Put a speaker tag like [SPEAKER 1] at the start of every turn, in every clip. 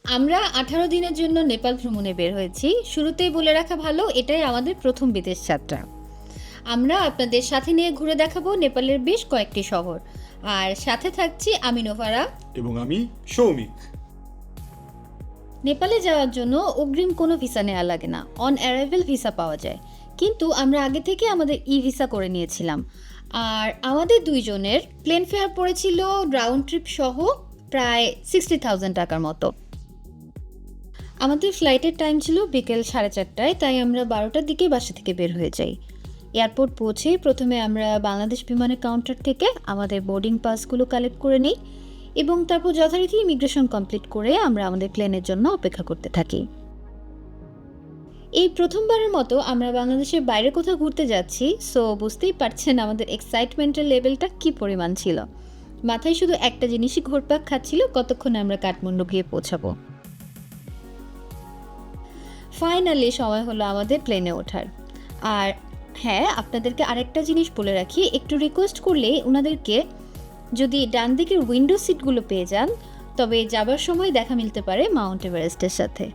[SPEAKER 1] আমরা 18 দিনের জন্য নেপাল ভ্রমণে বের হয়েছি। শুরুতেই বলে রাখা ভালো, এটাই আমাদের প্রথম বিদেশ যাত্রা। আমরা আপনাদের সাথে নিয়ে ঘুরে দেখাবো নেপালের বেশ কয়েকটি শহর। আর সাথে থাকছি আমি নোভারা
[SPEAKER 2] এবং আমি সৌমিক।
[SPEAKER 1] নেপালে যাওয়ার জন্য অগ্রিম কোনো ভিসা নেওয়া লাগে না, অন অ্যারাইভেল ভিসা পাওয়া যায়। কিন্তু আমরা আগে থেকে আমাদের ই ভিসা করে নিয়েছিলাম। আর আমাদের দুইজনের প্লেন ফেয়ার পড়েছিল রাউন্ড ট্রিপ সহ প্রায় 60,000 টাকার মতো। আমাদের ফ্লাইটের টাইম ছিল বিকেল 4:30টায়, তাই আমরা 12টার দিকে বাসা থেকে বের হয়ে যাই। এয়ারপোর্ট পৌঁছেই প্রথমে আমরা বাংলাদেশ বিমানের কাউন্টার থেকে আমাদের বোর্ডিং পাসগুলো কালেক্ট করে নিই এবং তারপর যথারীতি ইমিগ্রেশন কমপ্লিট করে আমরা আমাদের প্লেনের জন্য অপেক্ষা করতে থাকি। এই প্রথমবারের মতো আমরা বাংলাদেশের বাইরে কোথাও ঘুরতে যাচ্ছি, সো বুঝতেই পারছেন আমাদের এক্সাইটমেন্টের লেভেলটা কী পরিমাণ ছিল। মাথায় শুধু একটা জিনিসই ঘুরপাক খাচ্ছিল, কতক্ষণে আমরা কাঠমান্ডু গিয়ে পৌঁছাবো। ফাইনালি সময় হলো আমাদের প্লেনে ওঠার। আর হ্যাঁ, আপনাদেরকে আরেকটা জিনিস বলে রাখি, একটু রিকোয়েস্ট করলে ওনাদেরকে যদি ডান দিকের উইন্ডো সিটগুলো পেয়ে যান, তবে যাবার সময় দেখা মিলতে পারে মাউন্ট এভারেস্টের সাথে।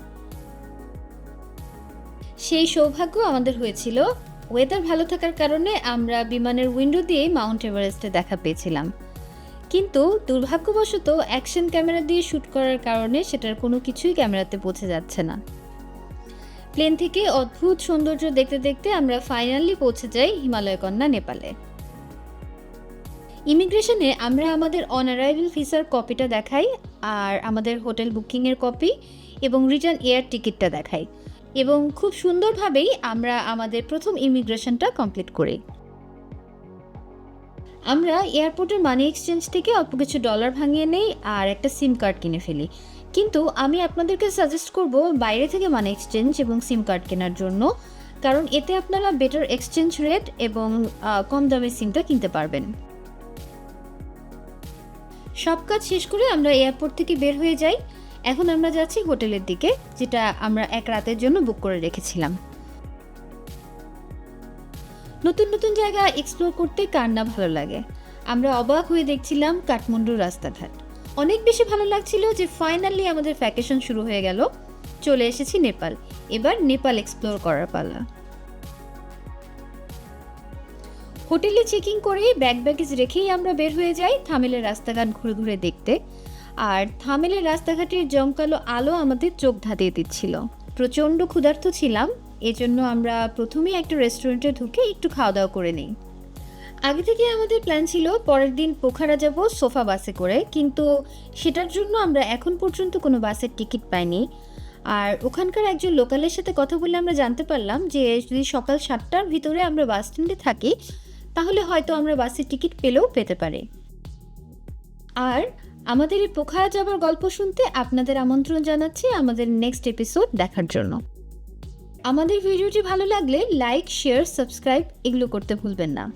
[SPEAKER 1] সেই সৌভাগ্য আমাদের হয়েছিল। ওয়েদার ভালো থাকার কারণে আমরা বিমানের উইন্ডো দিয়ে মাউন্ট এভারেস্টে দেখা পেয়েছিলাম। কিন্তু দুর্ভাগ্যবশত অ্যাকশন ক্যামেরা দিয়ে শ্যুট করার কারণে সেটার কোনো কিছুই ক্যামেরাতে বোঝা যাচ্ছে না। প্লেন থেকে অদ্ভুত সৌন্দর্য দেখতে দেখতে আমরা ফাইনালি পৌঁছে যাই হিমালয় কন্যা নেপালে। ইমিগ্রেশনে আমরা আমাদের অন অ্যারাইভেল ভিসার কপিটা দেখাই, আর আমাদের হোটেল বুকিংয়ের কপি এবং রিটার্ন এয়ার টিকিটটা দেখাই, এবং খুব সুন্দরভাবেই আমরা আমাদের প্রথম ইমিগ্রেশনটা কমপ্লিট করি। আমরা এয়ারপোর্টের মানি এক্সচেঞ্জ থেকে অল্প কিছু ডলার ভাঙিয়ে নেই আর একটা সিম কার্ড কিনে ফেলি। কিন্তু আমি আপনাদেরকে সাজেস্ট করব বাইরে থেকে মানি এক্সচেঞ্জ এবং সিম কার্ড কেনার জন্য, কারণ এতে আপনারা বেটার এক্সচেঞ্জ রেট এবং কম দামে সিমটা কিনতে পারবেন। সব কাজ শেষ করে আমরা এয়ারপোর্ট থেকে বের হয়ে যাই। এখন আমরা যাচ্ছি হোটেলের দিকে, যেটা আমরা এক রাতের জন্য বুক করে রেখেছিলাম। নতুন নতুন জায়গা এক্সপ্লোর করতে কার না ভালো লাগে। আমরা অবাক হয়ে দেখছিলাম কাঠমান্ডুর রাস্তাঘাট। অনেক বেশি ভালো লাগছিল যে ফাইনালি আমাদের ভ্যাকেশন শুরু হয়ে গেল। চলে এসেছি নেপাল, এবার নেপাল এক্সপ্লোর করার পালা। হোটেলে চেকিং করে ব্যাগ ব্যাগেজ রেখেই আমরা বের হয়ে যাই থামেলের রাস্তাঘাট ঘুরে ঘুরে দেখতে। আর থামেলের রাস্তাঘাটের জমকালো আলো আমাদের চোখ ধাঁধিয়ে দিচ্ছিল। প্রচণ্ড ক্ষুধার্ত ছিলাম, এজন্য আমরা প্রথমেই একটা রেস্টুরেন্টে ঢুকে একটু খাওয়া দাওয়া করে নিই। আগে থেকে আমাদের প্ল্যান ছিল পরের দিন পোখারা যাব সোফা বাসে করে, কিন্তু সেটার জন্য আমরা এখন পর্যন্ত কোনো বাসের টিকিট পাইনি। আর ওখানকার একজন লোকালের সাথে কথা বলে আমরা জানতে পারলাম যে যদি সকাল 7টার ভিতরে আমরা বাস স্ট্যান্ডে থাকি, তাহলে হয়তো আমরা বাসের টিকিট পেলেও পেতে পারি। আর আমাদের এই পোখারা যাবার গল্প শুনতে আপনাদের আমন্ত্রণ জানাচ্ছি আমাদের নেক্সট এপিসোড দেখার জন্য। আমাদের ভিডিওটি ভালো লাগলে লাইক, শেয়ার, সাবস্ক্রাইব এগুলো করতে ভুলবেন না।